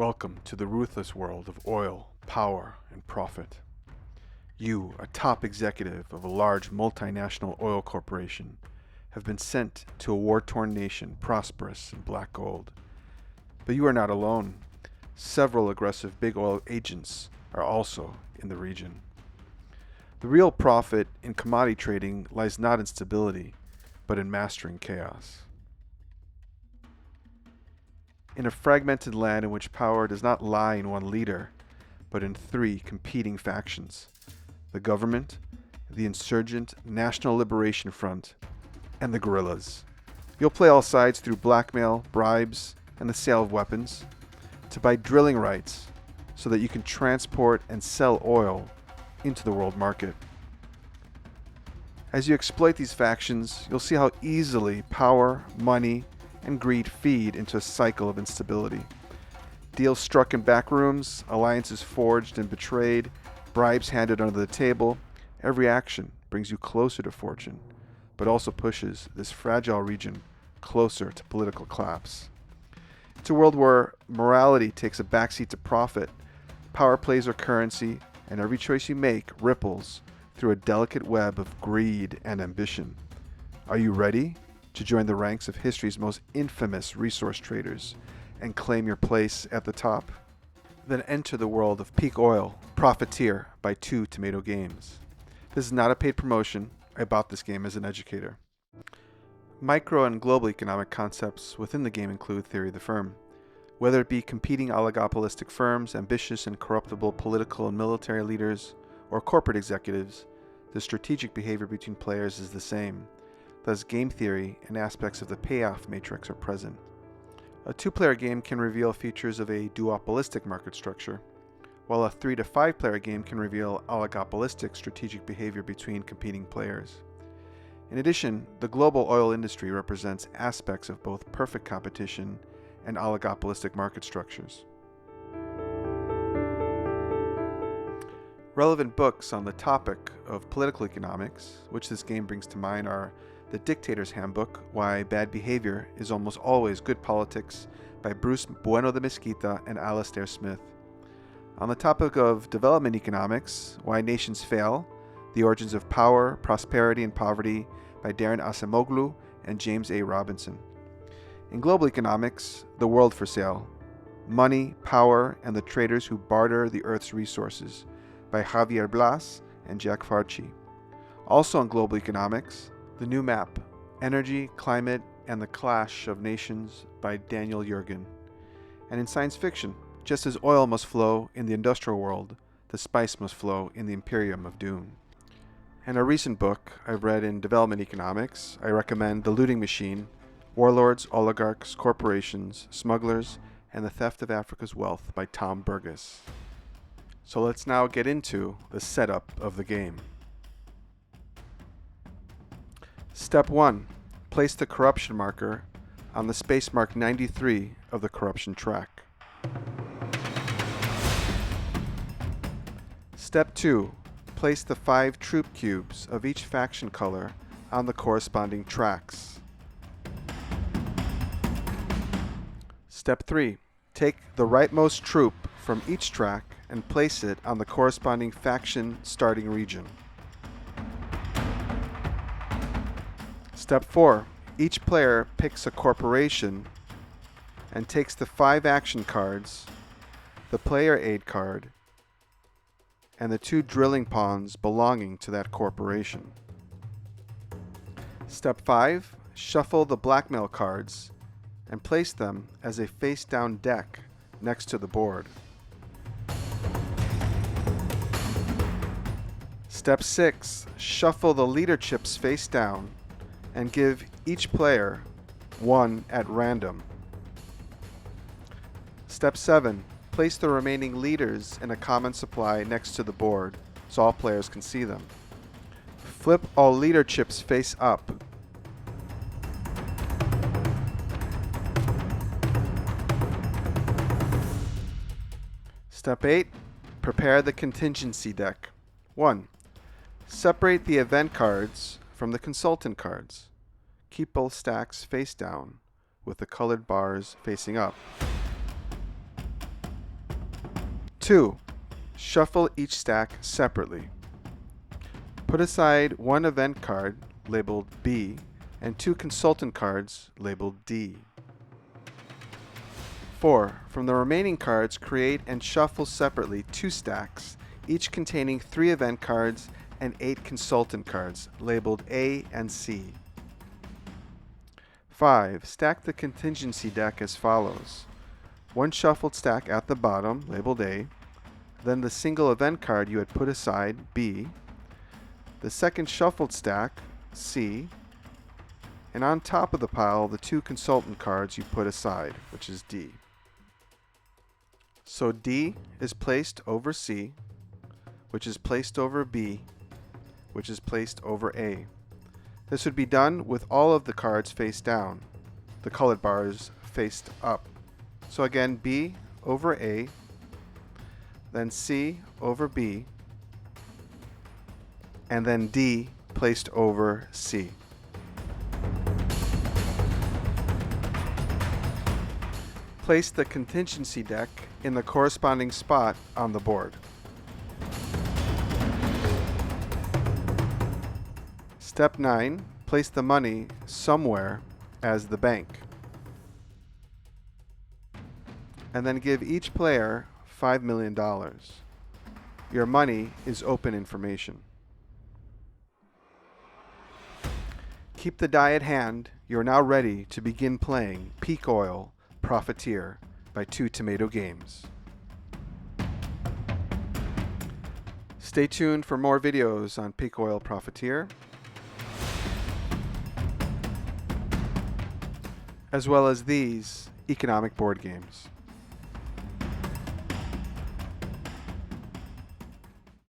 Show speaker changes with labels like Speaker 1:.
Speaker 1: Welcome to the ruthless world of oil, power, and profit. You, a top executive of a large multinational oil corporation, have been sent to a war-torn nation prosperous in black gold. But you are not alone. Several aggressive big oil agents are also in the region. The real profit in commodity trading lies not in stability, but in mastering chaos. In a fragmented land in which power does not lie in one leader, but in three competing factions: the government, the insurgent National Liberation Front, and the Guerillas. You'll play all sides through blackmail, bribes, and the sale of weapons, to buy drilling rights so that you can transport and sell oil into the world market. As you exploit these factions, you'll see how easily power, money, and greed feed into a cycle of instability. Deals struck in back rooms, alliances forged and betrayed, bribes handed under the table. Every action brings you closer to fortune, but also pushes this fragile region closer to political collapse. It's a world where morality takes a backseat to profit, power plays are currency, and every choice you make ripples through a delicate web of greed and ambition. Are you ready to join the ranks of history's most infamous resource traders and claim your place at the top? Then enter the world of peak oil, Profiteer by 2 Tomato Games. This is not a paid promotion. I bought this game as an educator. Micro and global economic concepts within the game include theory of the firm. Whether it be competing oligopolistic firms, ambitious and corruptible political and military leaders, or corporate executives, the strategic behavior between players is the same. Thus, game theory and aspects of the payoff matrix are present. A 2-player game can reveal features of a duopolistic market structure, while a 3 to 5-player game can reveal oligopolistic strategic behavior between competing players. In addition, the global oil industry represents aspects of both perfect competition and oligopolistic market structures. Relevant books on the topic of political economics, which this game brings to mind, are The Dictator's Handbook, Why Bad Behavior is Almost Always Good Politics by Bruce Bueno de Mesquita and Alastair Smith. On the topic of development economics, Why Nations Fail, The Origins of Power, Prosperity, and Poverty by Darren Acemoglu and James A. Robinson. In global economics, The World for Sale, Money, Power, and the Traders Who Barter the Earth's Resources by Javier Blas and Jack Farchi. Also in global economics, The New Map, Energy, Climate, and the Clash of Nations by Daniel Yergin. And in science fiction, just as oil must flow in the industrial world, the spice must flow in the Imperium of Doom. And a recent book I've read in development economics, I recommend The Looting Machine, Warlords, Oligarchs, Corporations, Smugglers, and the Theft of Africa's Wealth by Tom Burgess. So let's now get into the setup of the game. Step 1. Place the corruption marker on the space mark 93 of the corruption track. Step 2. Place the 5 troop cubes of each faction color on the corresponding tracks. Step 3. Take the rightmost troop from each track and place it on the corresponding faction starting region. Step 4. Each player picks a corporation and takes the 5 action cards, the player aid card, and the 2 drilling pawns belonging to that corporation. Step 5. Shuffle the blackmail cards and place them as a face-down deck next to the board. Step 6. Shuffle the leader chips face down and give each player 1 at random. Step 7. Place the remaining leaders in a common supply next to the board so all players can see them. Flip all leader chips face up. Step 8. Prepare the contingency deck. 1. Separate the event cards from the consultant cards. Keep both stacks face down with the colored bars facing up. 2. Shuffle each stack separately. Put aside one event card labeled B and 2 consultant cards labeled D. 4. From the remaining cards, create and shuffle separately 2 stacks, each containing 3 event cards and 8 consultant cards labeled A and C. 5. Stack the contingency deck as follows. 1 shuffled stack at the bottom, labeled A, then the single event card you had put aside, B, the second shuffled stack, C, and on top of the pile, the 2 consultant cards you put aside, which is D. So D is placed over C, which is placed over B, which is placed over A. This would be done with all of the cards face down, the colored bars faced up. So again, B over A, then C over B, and then D placed over C. Place the contingency deck in the corresponding spot on the board. Step 9. Place the money somewhere as the bank. And then give each player $5 million. Your money is open information. Keep the die at hand. You are now ready to begin playing Peak Oil Profiteer by 2 Tomato Games. Stay tuned for more videos on Peak Oil Profiteer, as well as these economic board games.